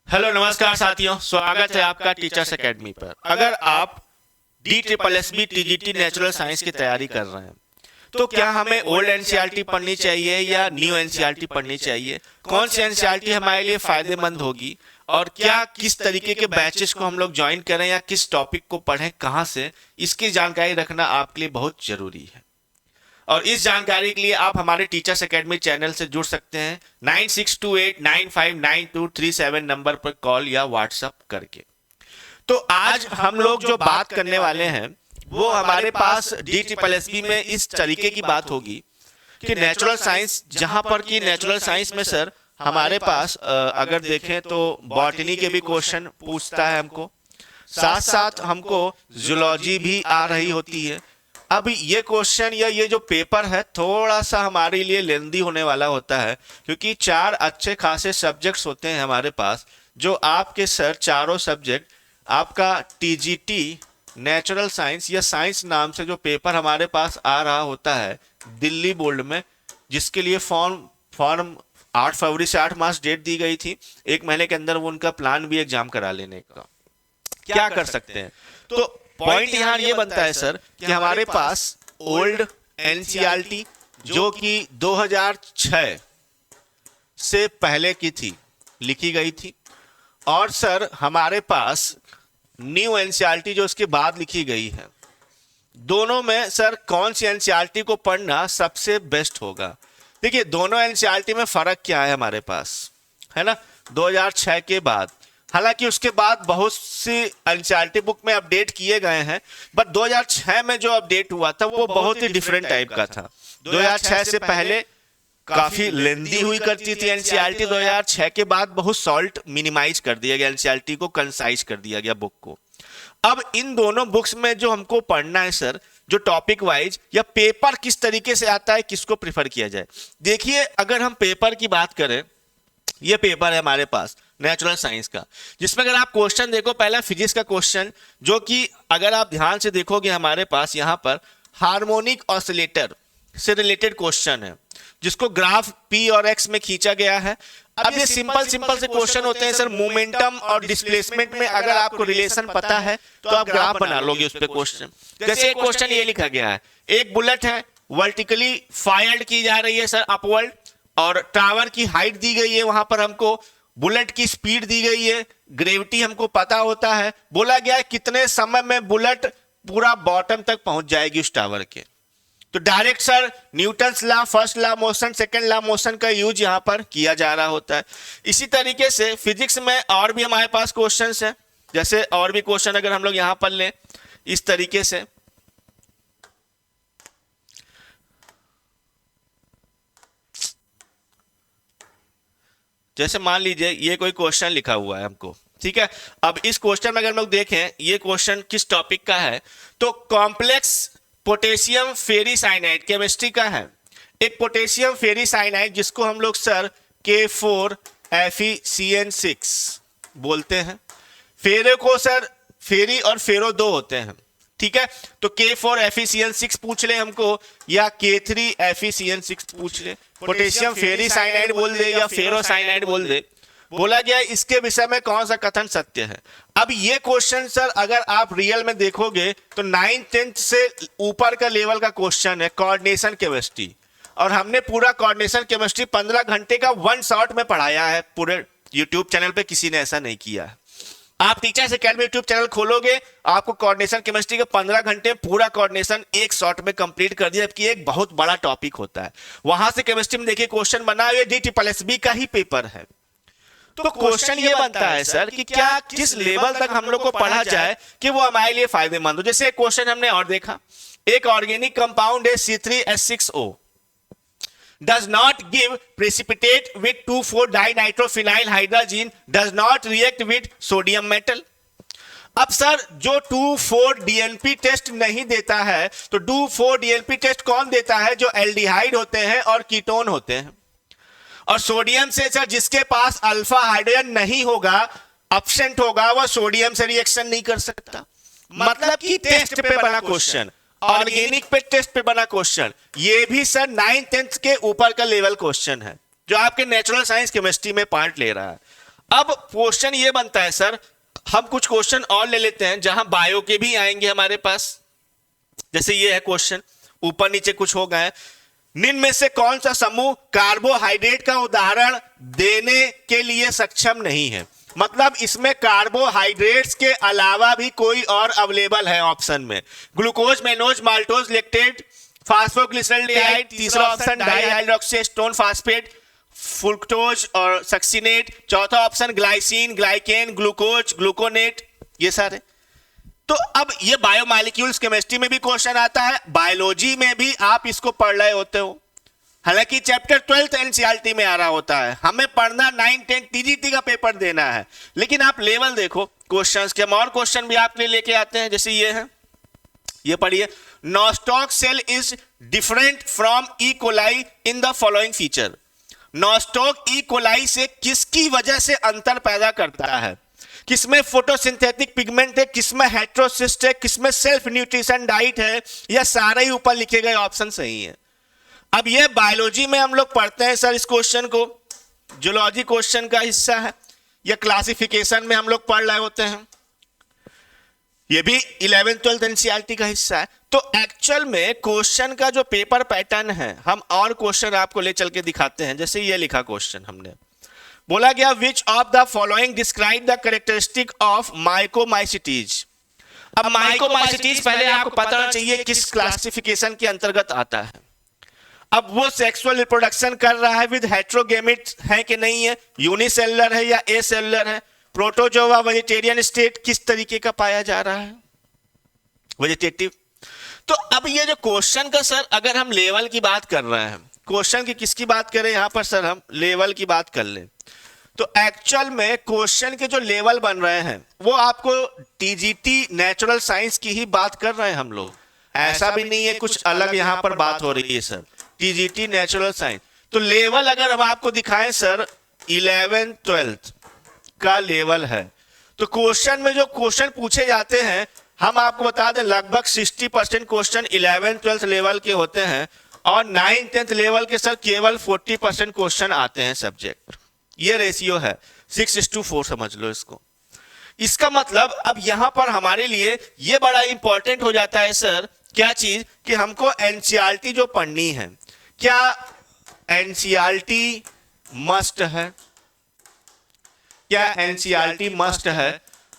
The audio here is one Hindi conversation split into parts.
हेलो नमस्कार साथियों, स्वागत है आपका टीचर्स एकेडमी पर। अगर आप DSSB TGT नेचुरल साइंस की तैयारी कर रहे हैं तो क्या हमें ओल्ड एनसीईआरटी पढ़नी चाहिए या न्यू एनसीईआरटी पढ़नी चाहिए? कौन सी एनसीईआरटी हमारे लिए फायदेमंद होगी और क्या किस तरीके के बैचेस को हम लोग ज्वाइन करें या किस टॉपिक को पढ़ें, कहाँ से, इसकी जानकारी रखना आपके लिए बहुत जरूरी है। और इस जानकारी के लिए आप हमारे टीचर्स एकेडमी चैनल से जुड़ सकते हैं 9628959237 नंबर पर कॉल या व्हाट्सएप करके। तो आज हम लोग जो बात करने वाले हैं वो हमारे पास DSSB में इस तरीके की बात होगी कि नेचुरल साइंस, जहां पर कि नेचुरल साइंस में सर हमारे पास अगर देखें तो बॉटनी के भी क्वेश्चन पूछता है हमको, साथ साथ हमको जूलॉजी भी आ रही होती है। अब ये क्वेश्चन या ये जो पेपर है थोड़ा सा हमारे लिए लेंदी होने वाला होता है, क्योंकि 4 अच्छे खासे सब्जेक्ट्स होते हैं हमारे पास, जो आपके सर चारों सब्जेक्ट आपका TGT नेचुरल साइंस या साइंस नाम से जो पेपर हमारे पास आ रहा होता है दिल्ली बोर्ड में, जिसके लिए फॉर्म 8 फरवरी से 8 मार्च डेट दी गई थी। 1 महीने के अंदर वो उनका प्लान भी एग्जाम करा लेने का। क्या कर सकते हैं? तो पॉइंट यहाँ ये बनता है सर कि हमारे पास ओल्ड एनसीईआरटी जो कि 2006 से पहले की थी, लिखी गई थी, और सर हमारे पास न्यू एनसीईआरटी जो उसके बाद लिखी गई है। दोनों में सर कौन सी एनसीईआरटी को पढ़ना सबसे बेस्ट होगा? देखिए, दोनों एनसीईआरटी में फर्क क्या है हमारे पास, है ना। 2006 के बाद, हालांकि उसके बाद बहुत सी एनसीईआरटी बुक में अपडेट किए गए हैं, बट 2006 में जो अपडेट हुआ था वो बहुत ही डिफरेंट टाइप का था। 2006 से पहले काफी लेंदी हुई करती थी एनसीईआरटी, 2006 के बाद बहुत सॉल्ट मिनिमाइज कर दिया गया, एनसीईआरटी को कंसाइज कर दिया गया बुक को। अब इन दोनों बुक्स में जो हमको पढ़ना है सर, जो टॉपिक वाइज या पेपर किस तरीके से आता है, किसको प्रिफर किया जाए। देखिए, अगर हम पेपर की बात करें, ये पेपर है हमारे पास नेचुरल साइंस का, जिसमें अगर आप क्वेश्चन देखो, पहला फिजिक्स का क्वेश्चन, जो कि अगर आप ध्यान से देखोगे हमारे पास यहाँ पर हार्मोनिक ऑसिलेटर से रिलेटेड क्वेश्चन है, जिसको ग्राफ P और X में खींचा गया है। अब ये सिंपल से क्वेश्चन होते हैं सर। मोमेंटम और डिस्प्लेसमेंट में अगर आपको रिलेशन पता है तो आप ग्राफ बना लोगे उस पे क्वेश्चन। जैसे एक क्वेश्चन ये लिखा गया है, एक बुलेट है, वर्टिकली फायर्ड की जा रही है सर अपवर्ड, और टावर की हाइट दी गई है, वहां पर हमको बुलेट की स्पीड दी गई है, ग्रेविटी हमको पता होता है, बोला गया है कितने समय में बुलेट पूरा बॉटम तक पहुंच जाएगी उस टावर के। तो direct sir Newton's law, first law motion, second law motion का यूज यहां पर किया जा रहा होता है। इसी तरीके से फिजिक्स में और भी हमारे पास क्वेश्चंस हैं, जैसे और भी क्वेश्चन अगर हम लोग यहां पर लें इस तरीके से, जैसे मान लीजिए ये कोई क्वेश्चन लिखा हुआ है हमको, ठीक है। अब इस क्वेश्चन में अगर हम लोग देखें ये क्वेश्चन किस टॉपिक का है, तो कॉम्प्लेक्स पोटेशियम फेरिसाइनाइड केमिस्ट्री का है। एक पोटेशियम फेरिसाइनाइड जिसको हम लोग सर K4FeCN6 बोलते हैं। फेरे को सर फेरी और फेरो 2 होते हैं, ठीक है। तो K4FeCN6 पूछ ले हमको या K3FeCN6 पूछ ले, पोटेशियम फेरिसाइनाइड बोल दे या फेरोसाइनाइड बोल दे, बोला गया इसके विषय में कौन सा कथन सत्य है। अब ये क्वेश्चन सर अगर आप रियल में देखोगे तो 9th-10th से ऊपर का लेवल का क्वेश्चन है, कोऑर्डिनेशन केमिस्ट्री, और हमने पूरा कोऑर्डिनेशन केमिस्ट्री 15 घंटे का वन शॉट में पढ़ाया है। पूरे यूट्यूब चैनल पे किसी ने ऐसा नहीं किया है। आप टीचर्स एकेडमी यूट्यूब चैनल खोलोगे, आपको कोऑर्डिनेशन केमिस्ट्री के 15 घंटे पूरा कोऑर्डिनेशन एक शॉट में कंप्लीट कर दिया, जबकि एक बहुत बड़ा टॉपिक होता है। वहां से केमिस्ट्री में देखिए क्वेश्चन बना हुआ DSSB का ही पेपर है। तो क्वेश्चन ये बनता है सर कि क्या किस लेवल तक हम लोग को पढ़ा जाए कि वो हमारे लिए फायदेमंद हो। जैसे एक क्वेश्चन हमने और देखा, एक ऑर्गेनिक कंपाउंड है C3H6O does not give precipitate with 2,4-dinitrophenylhydrazine does not react with sodium metal। अब सर जो 2,4-DNP टेस्ट नहीं देता है, तो 2,4-DNP टेस्ट कौन देता है? जो एल्डिहाइड होते हैं और कीटोन होते हैं। और सोडियम से सर जिसके पास अल्फा हाइड्रोजन नहीं होगा, एब्सेंट होगा, वह सोडियम से रिएक्शन नहीं कर सकता। मतलब कि टेस्ट पे बना क्वेश्चन, ऑर्गेनिक पे टेस्ट पे बना क्वेश्चन, ये भी सर 9th-10th के ऊपर का लेवल क्वेश्चन है, जो आपके नेचुरल साइंस केमिस्ट्री में पार्ट ले रहा है। अब क्वेश्चन ये बनता है सर, हम कुछ क्वेश्चन और ले लेते हैं जहां बायो के भी आएंगे हमारे पास। जैसे ये है क्वेश्चन, ऊपर नीचे कुछ हो गए, निम्न में से कौन सा समूह कार्बोहाइड्रेट का उदाहरण देने के लिए सक्षम नहीं है। मतलब इसमें कार्बोहाइड्रेट्स के अलावा भी कोई और अवेलेबल है ऑप्शन में। ग्लूकोज, मेनोज, माल्टोज, लेक्टेट, फास्फोग्लिसराल्डिहाइड, तीसरा ऑप्शन डाइहाइड्रोक्सीएस्टोन फास्फेट, फ्रुक्टोज और सक्सिनेट, चौथा option glycine, glycan, glucose, gluconate, ये सारे। तो अब ये बायोमॉलिक्यूल्स केमिस्ट्री में भी क्वेश्चन आता है, बायोलॉजी में भी आप इसको पढ़ रहे होते हो। हालांकि चैप्टर 12 एनसीईआरटी में आ रहा होता है, हमें पढ़ना 9, 10 टीजीटी का पेपर देना है, लेकिन आप लेवल देखो क्वेश्चंस के। हम और क्वेश्चन भी आपके लिए लेके आते हैं, जैसे ये है, ये पढ़िए, Nostoc cell is different from E coli in the following feature. Nostoc E coli से किसकी वजह से अंतर पैदा करता है? किसमें फोटोसिंथेटिक पिगमेंट है, किसमें हेट्रोसिस्ट है, किसमें सेल्फ न्यूट्रिशन डाइट है, या सारे ही ऊपर लिखे गए ऑप्शन सही है। अब ये बायोलॉजी में हम लोग पढ़ते हैं सर, इस क्वेश्चन को जूलॉजी क्वेश्चन का हिस्सा है, या क्लासिफिकेशन में हम लोग पढ़ रहे होते हैं, ये भी 11th 12th एनसीईआरटी का हिस्सा है। तो एक्चुअल में क्वेश्चन का जो पेपर पैटर्न है, हम और क्वेश्चन आपको ले चल के दिखाते हैं। जैसे ये लिखा क्वेश्चन, हमने बोला गया which of the following describe the characteristic of myxomycetes. अब माइकोमाइसिटीज पहले आपको पता होना चाहिए किस क्लासिफिकेशन के अंतर्गत आता है। अब वो सेक्सुअल रिप्रोडक्शन कर रहा है विद हेट्रोगेमिट है कि नहीं है, यूनिसेलुलर है या एसेलुलर है, प्रोटोजोआ वेजिटेरियन स्टेट किस तरीके का पाया जा रहा है, वेजिटेटिव। तो अब ये जो क्वेश्चन का सर, अगर हम लेवल की बात कर रहे हैं, क्वेश्चन की किसकी बात करें यहां पर सर, हम लेवल की बात कर लें, तो एक्चुअल में क्वेश्चन के जो लेवल बन रहे हैं वो आपको टीजीटी नेचुरल साइंस की ही बात कर रहे हैं हम लोग, ऐसा भी नहीं है कुछ अलग यहां पर बात हो रही है सर, टीजीटी नेचुरल साइंस। तो लेवल अगर हम आपको दिखाएं सर, 11th 12th का लेवल है। तो क्वेश्चन में जो क्वेश्चन पूछे जाते हैं, हम आपको बता दें लगभग 60% क्वेश्चन 11th 12th लेवल के होते हैं, और 9th 10th लेवल के सर केवल 40% क्वेश्चन आते हैं सब्जेक्ट। ये रेशियो है 6:4 समझ लो इसको। इसका मतलब अब यहां पर हमारे लिए ये बड़ा इंपॉर्टेंट हो जाता है सर, क्या चीज, कि हमको एनसीईआरटी जो पढ़नी है, क्या एनसीईआरटी मस्ट है, क्या एनसीईआरटी मस्ट है?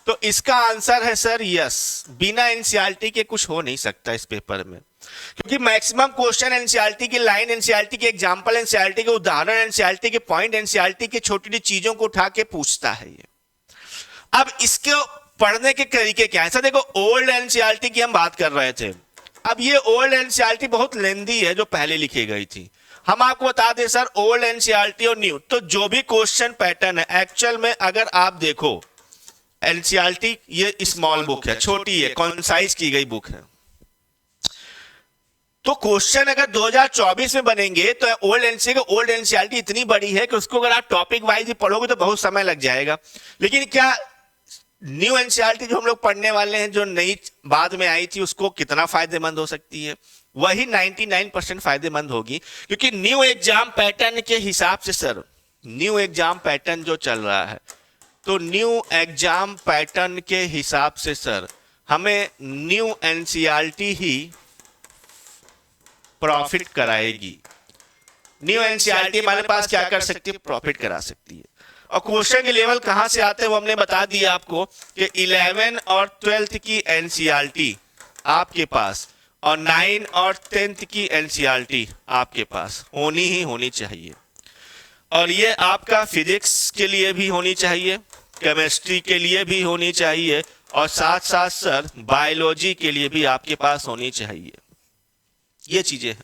तो इसका आंसर है सर यस। बिना एनसीईआरटी के कुछ हो नहीं सकता इस पेपर में, क्योंकि मैक्सिमम क्वेश्चन एनसीईआरटी की लाइन, एनसीईआरटी के एग्जांपल, एनसीईआरटी के उदाहरण, एनसीईआरटी के पॉइंट, एनसीईआरटी की छोटी छोटी चीजों को उठा के पूछता है ये। अब इसके पढ़ने के तरीके क्या है सर? देखो, ओल्ड एनसीईआरटी की हम बात कर रहे थे, अब ये ओल्ड एनसीईआरटी बहुत लेंदी है जो पहले लिखी गई थी। हम आपको बता दें सर, ओल्ड एनसीईआरटी और न्यू, तो जो भी क्वेश्चन पैटर्न है एक्चुअल में अगर आप देखो, एनसीईआरटी ये स्मॉल बुक है, छोटी है, कंसाइज की गई बुक है। तो क्वेश्चन अगर 2024 में बनेंगे तो ओल्ड एनसीईआरटी इतनी बड़ी है कि उसको अगर आप टॉपिक वाइज ही पढ़ोगे तो बहुत समय लग जाएगा। लेकिन क्या न्यू एनसीईआरटी जो हम लोग पढ़ने वाले हैं, जो नई बाद में आई थी, उसको कितना फायदेमंद हो सकती है? वही 99% फायदेमंद होगी, क्योंकि न्यू एग्जाम पैटर्न के हिसाब से सर, न्यू एग्जाम पैटर्न जो चल रहा है, तो न्यू एग्जाम पैटर्न के हिसाब से सर हमें न्यू एनसीईआरटी ही प्रॉफिट कराएगी। न्यू एनसीईआरटी हमारे पास क्या कर सकती है? प्रॉफिट करा सकती है। और क्वेश्चन के लेवल कहां से आते हैं वो हमने बता दिया आपको, कि 11 और 12th की एनसीईआरटी आपके पास, और 9 और 10th की एनसीईआरटी आपके पास होनी ही होनी चाहिए। और ये आपका फिजिक्स के लिए भी होनी चाहिए, केमिस्ट्री के लिए भी होनी चाहिए, और साथ साथ सर बायोलॉजी के लिए भी आपके पास होनी चाहिए। ये चीजें हैं,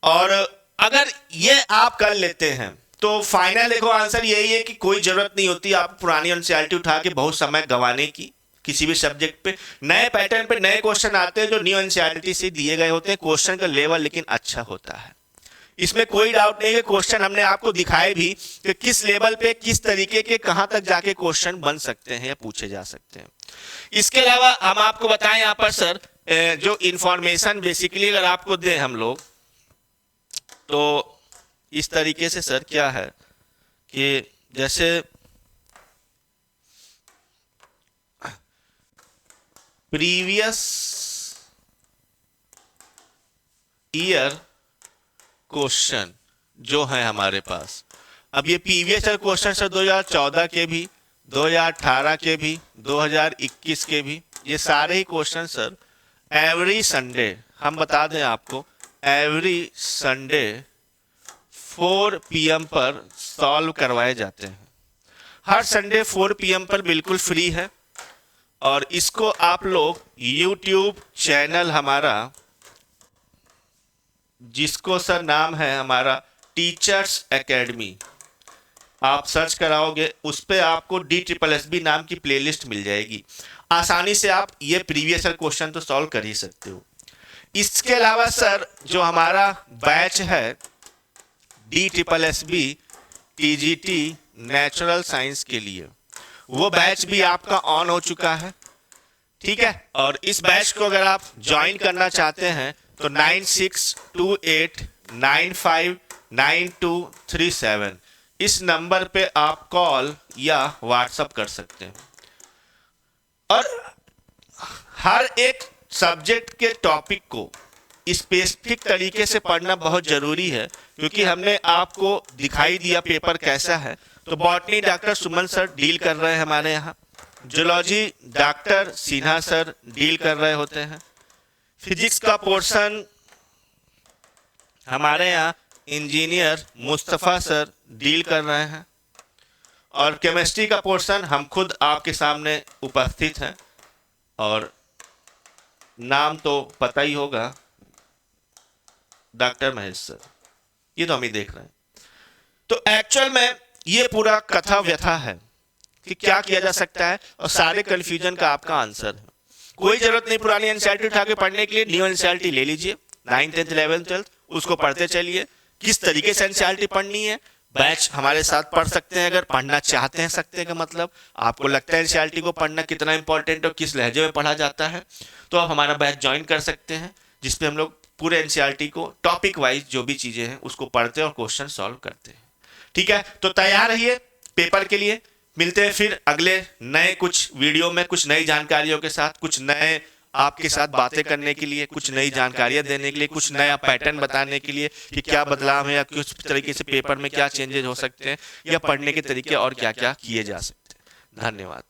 और अगर ये आप कर लेते हैं तो फाइनल देखो आंसर यही है कि कोई जरूरत नहीं होती आप पुरानी एनसीईआरटी उठा के बहुत समय गंवाने की किसी भी सब्जेक्ट पे। नए पैटर्न पे नए क्वेश्चन आते हैं जो न्यू एनसीईआरटी से दिए गए होते हैं, क्वेश्चन का लेवल लेकिन अच्छा होता है। इसमें कोई डाउट नहीं है, क्वेश्चन हमने आपको दिखाए भी कि किस लेवल पे किस तरीके के कहां तक जाके क्वेश्चन बन सकते हैं या पूछे जा सकते हैं। इसके अलावा हम आपको बताएं यहाँ पर सर, जो इंफॉर्मेशन बेसिकली अगर आपको दें हम लोग, तो इस तरीके से सर क्या है कि जैसे प्रीवियस ईयर क्वेश्चन जो है हमारे पास। अब ये प्रीवियस ईयर क्वेश्चन सर 2014 के भी, 2018 के भी, 2021 के भी, ये सारे ही क्वेश्चन सर एवरी संडे, हम बता दें आपको, एवरी संडे 4 PM पर सॉल्व करवाए जाते हैं। हर संडे 4 PM पर बिल्कुल फ्री है, और इसको आप लोग YouTube चैनल हमारा, जिसको सर नाम है हमारा टीचर्स एकेडमी, आप सर्च कराओगे उस पे आपको DSSB नाम की प्लेलिस्ट मिल जाएगी। आसानी से आप ये प्रीवियस ईयर क्वेश्चन तो सॉल्व कर ही सकते हो। इसके अलावा सर जो हमारा बैच है DSSB TGT नेचुरल साइंस के लिए, वो बैच भी आपका ऑन हो चुका है, ठीक है। और इस बैच को अगर आप ज्वाइन करना चाहते हैं तो 9628959237 इस नंबर पे आप कॉल या व्हाट्सएप कर सकते हैं। और हर एक सब्जेक्ट के टॉपिक को स्पेसिफिक तरीके से पढ़ना बहुत जरूरी है, क्योंकि हमने आपको दिखाई दिया पेपर कैसा है। तो बॉटनी डॉक्टर सुमन सर डील कर रहे हैं हमारे यहाँ, zoology doctor Sinha sir deal कर रहे होते हैं, फिजिक्स का पोर्शन हमारे यहाँ इंजीनियर मुस्तफ़ा सर डील कर रहे हैं, और केमिस्ट्री का पोर्शन हम खुद आपके सामने उपस्थित हैं, और नाम तो पता ही होगा, डॉक्टर महेश सर, ये तो हम ही देख रहे हैं। तो एक्चुअल में ये पूरा कथा व्यथा है कि क्या किया जा सकता है, और सारे कंफ्यूजन का आपका आंसर है। कोई जरूरत नहीं पुरानी एनसीईआरटी उठा के पढ़ने के लिए, न्यू एनसीईआरटी ले लीजिए, 9th 10th 11th 12th उसको पढ़ते चलिए। किस तरीके से एनसीईआरटी पढ़नी है, बैच हमारे साथ पढ़ सकते हैं अगर पढ़ना चाहते हैं। सकते हैं का मतलब आपको लगता है एनसीईआरटी को पढ़ना कितना इंपॉर्टेंट और किस लहजे में पढ़ा जाता है, तो आप हमारा बैच ज्वाइन कर सकते हैं, जिसपे हम लोग पूरे एनसीईआरटी को टॉपिक वाइज जो भी चीजें हैं उसको पढ़ते हैं और क्वेश्चन सॉल्व करते हैं। ठीक है, तो तैयार रहिए पेपर के लिए। मिलते हैं फिर अगले नए कुछ वीडियो में, कुछ नई जानकारियों के साथ, कुछ नए आपके साथ बातें करने के लिए, कुछ नई जानकारियां देने के लिए, कुछ नया पैटर्न बताने के लिए कि क्या बदलाव है या किस तरीके से पेपर में क्या चेंजेस हो सकते हैं, या पढ़ने के तरीके और क्या क्या किए जा सकते हैं। धन्यवाद।